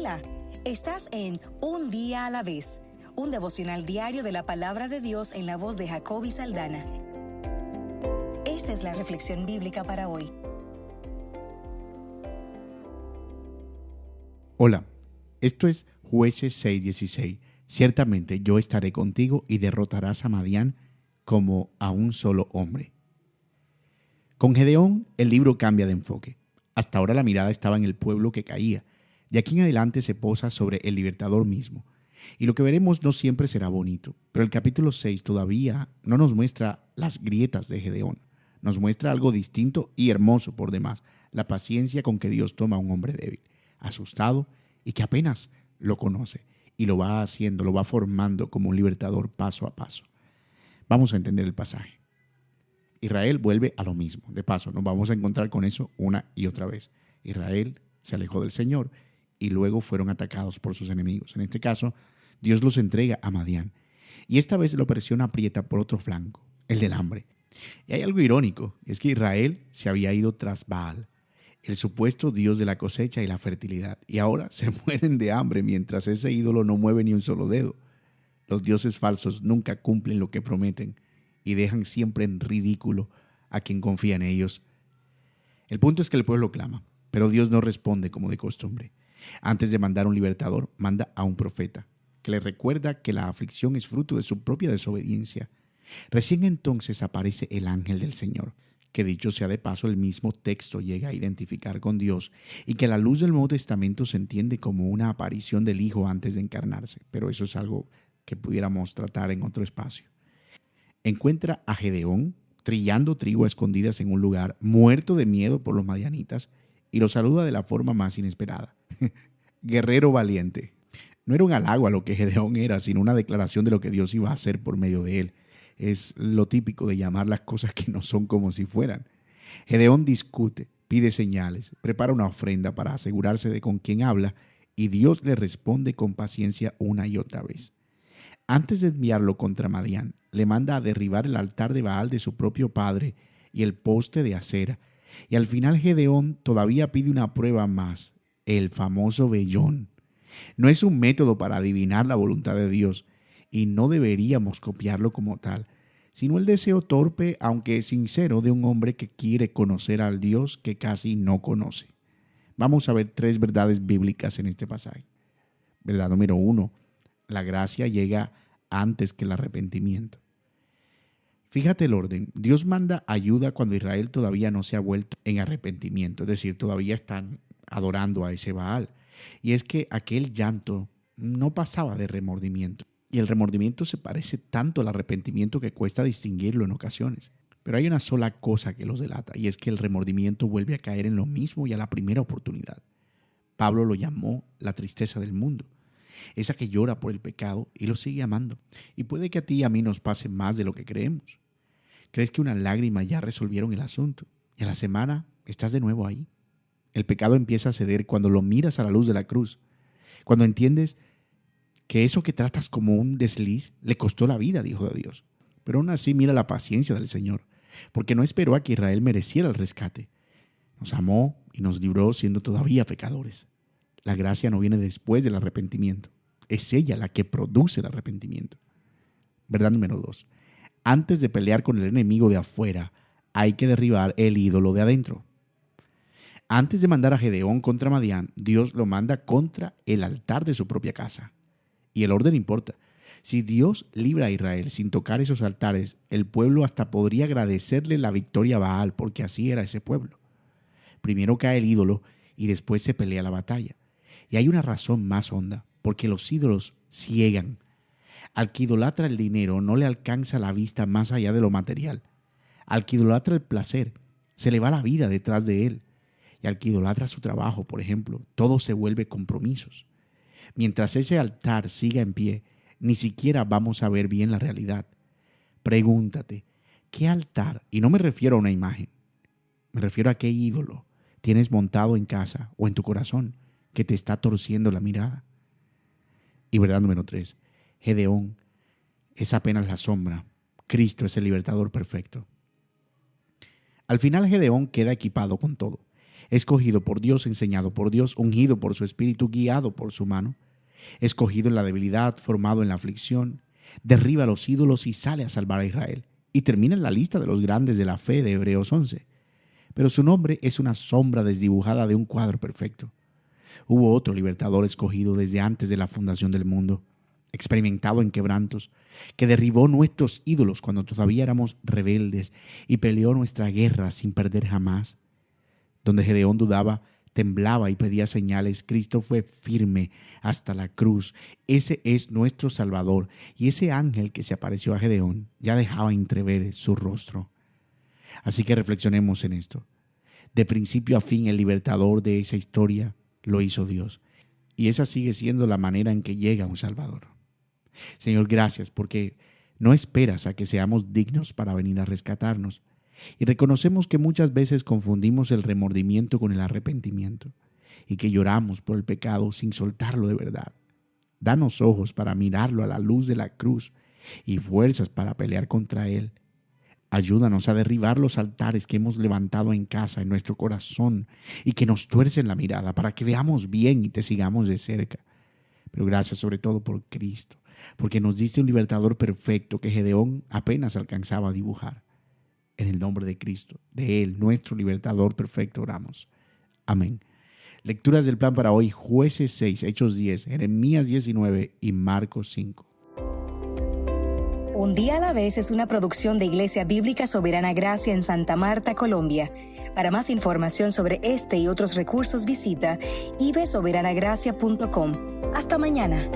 Hola, estás en Un Día a la Vez, un devocional diario de la Palabra de Dios en la voz de Jacoby Saldaña. Esta es la reflexión bíblica para hoy. Hola, esto es Jueces 6:16. Ciertamente yo estaré contigo y derrotarás a Madián como a un solo hombre. Con Gedeón, el libro cambia de enfoque. Hasta ahora la mirada estaba en el pueblo que caía. De aquí en adelante se posa sobre el libertador mismo. Y lo que veremos no siempre será bonito, pero el capítulo 6 todavía no nos muestra las grietas de Gedeón. Nos muestra algo distinto y hermoso por demás, la paciencia con que Dios toma a un hombre débil, asustado y que apenas lo conoce y lo va haciendo, lo va formando como un libertador paso a paso. Vamos a entender el pasaje. Israel vuelve a lo mismo. De paso, nos vamos a encontrar con eso una y otra vez. Israel se alejó del Señor y luego fueron atacados por sus enemigos. En este caso, Dios los entrega a Madián. Y esta vez la opresión aprieta por otro flanco, el del hambre. Y hay algo irónico, es que Israel se había ido tras Baal, el supuesto dios de la cosecha y la fertilidad. Y ahora se mueren de hambre mientras ese ídolo no mueve ni un solo dedo. Los dioses falsos nunca cumplen lo que prometen y dejan siempre en ridículo a quien confía en ellos. El punto es que el pueblo clama, pero Dios no responde como de costumbre. Antes de mandar un libertador, manda a un profeta, que le recuerda que la aflicción es fruto de su propia desobediencia. Recién entonces aparece el ángel del Señor, que dicho sea de paso, el mismo texto llega a identificar con Dios y que a la luz del Nuevo Testamento se entiende como una aparición del Hijo antes de encarnarse, pero eso es algo que pudiéramos tratar en otro espacio. Encuentra a Gedeón trillando trigo a escondidas en un lugar, muerto de miedo por los madianitas, y lo saluda de la forma más inesperada. Guerrero valiente. No era un halago a lo que Gedeón era, sino una declaración de lo que Dios iba a hacer por medio de él. Es lo típico de llamar las cosas que no son como si fueran. Gedeón discute, pide señales, prepara una ofrenda para asegurarse de con quién habla, y Dios le responde con paciencia una y otra vez. Antes de enviarlo contra Madián, le manda a derribar el altar de Baal de su propio padre y el poste de acera. Y al final Gedeón todavía pide una prueba más, el famoso vellón. No es un método para adivinar la voluntad de Dios, y no deberíamos copiarlo como tal, sino el deseo torpe, aunque sincero, de un hombre que quiere conocer al Dios que casi no conoce. Vamos a ver 3 verdades bíblicas en este pasaje. Verdad número 1, la gracia llega antes que el arrepentimiento. Fíjate el orden. Dios manda ayuda cuando Israel todavía no se ha vuelto en arrepentimiento, es decir, todavía están adorando a ese Baal. Y es que aquel llanto no pasaba de remordimiento. Y el remordimiento se parece tanto al arrepentimiento que cuesta distinguirlo en ocasiones. Pero hay una sola cosa que los delata, y es que el remordimiento vuelve a caer en lo mismo y a la primera oportunidad. Pablo lo llamó la tristeza del mundo. Esa que llora por el pecado y lo sigue amando. Y puede que a ti y a mí nos pase más de lo que creemos. Crees que una lágrima ya resolvieron el asunto y a la semana estás de nuevo ahí. El pecado empieza a ceder cuando lo miras a la luz de la cruz, cuando entiendes que eso que tratas como un desliz le costó la vida al Hijo de Dios. Pero aún así mira la paciencia del Señor, porque no esperó a que Israel mereciera el rescate. Nos amó y nos libró siendo todavía pecadores. La gracia no viene después del arrepentimiento. Es ella la que produce el arrepentimiento. Verdad número 2. Antes de pelear con el enemigo de afuera, hay que derribar el ídolo de adentro. Antes de mandar a Gedeón contra Madián, Dios lo manda contra el altar de su propia casa. Y el orden importa. Si Dios libra a Israel sin tocar esos altares, el pueblo hasta podría agradecerle la victoria a Baal, porque así era ese pueblo. Primero cae el ídolo y después se pelea la batalla. Y hay una razón más honda, porque los ídolos ciegan. Al que idolatra el dinero no le alcanza la vista más allá de lo material. Al que idolatra el placer, se le va la vida detrás de él. Y al que idolatra su trabajo, por ejemplo, todo se vuelve compromisos. Mientras ese altar siga en pie, ni siquiera vamos a ver bien la realidad. Pregúntate, ¿qué altar? Y no me refiero a una imagen. Me refiero a qué ídolo tienes montado en casa o en tu corazón que te está torciendo la mirada. Y verdad número 3, Gedeón es apenas la sombra. Cristo es el libertador perfecto. Al final Gedeón queda equipado con todo. escogido por Dios, enseñado por Dios, ungido por su Espíritu, guiado por su mano, escogido en la debilidad, formado en la aflicción, derriba a los ídolos y sale a salvar a Israel. Y termina en la lista de los grandes de la fe de Hebreos 11. Pero su nombre es una sombra desdibujada de un cuadro perfecto. Hubo otro libertador escogido desde antes de la fundación del mundo, experimentado en quebrantos, que derribó nuestros ídolos cuando todavía éramos rebeldes y peleó nuestra guerra sin perder jamás. Donde Gedeón dudaba, temblaba y pedía señales, Cristo fue firme hasta la cruz. Ese es nuestro Salvador, y ese ángel que se apareció a Gedeón ya dejaba entrever su rostro. Así que reflexionemos en esto. De principio a fin, el libertador de esa historia lo hizo Dios, y esa sigue siendo la manera en que llega un Salvador. Señor, gracias porque no esperas a que seamos dignos para venir a rescatarnos. Y reconocemos que muchas veces confundimos el remordimiento con el arrepentimiento y que lloramos por el pecado sin soltarlo de verdad. Danos ojos para mirarlo a la luz de la cruz y fuerzas para pelear contra él. Ayúdanos a derribar los altares que hemos levantado en casa, en nuestro corazón, y que nos tuercen la mirada para que veamos bien y te sigamos de cerca. Pero gracias sobre todo por Cristo, porque nos diste un libertador perfecto que Gedeón apenas alcanzaba a dibujar. En el nombre de Cristo, de Él, nuestro libertador perfecto, oramos. Amén. Lecturas del plan para hoy: Jueces 6, Hechos 10, Jeremías 19 y Marcos 5. Un día a la vez es una producción de Iglesia Bíblica Soberana Gracia en Santa Marta, Colombia. Para más información sobre este y otros recursos visita ibsoberanagracia.com. Hasta mañana.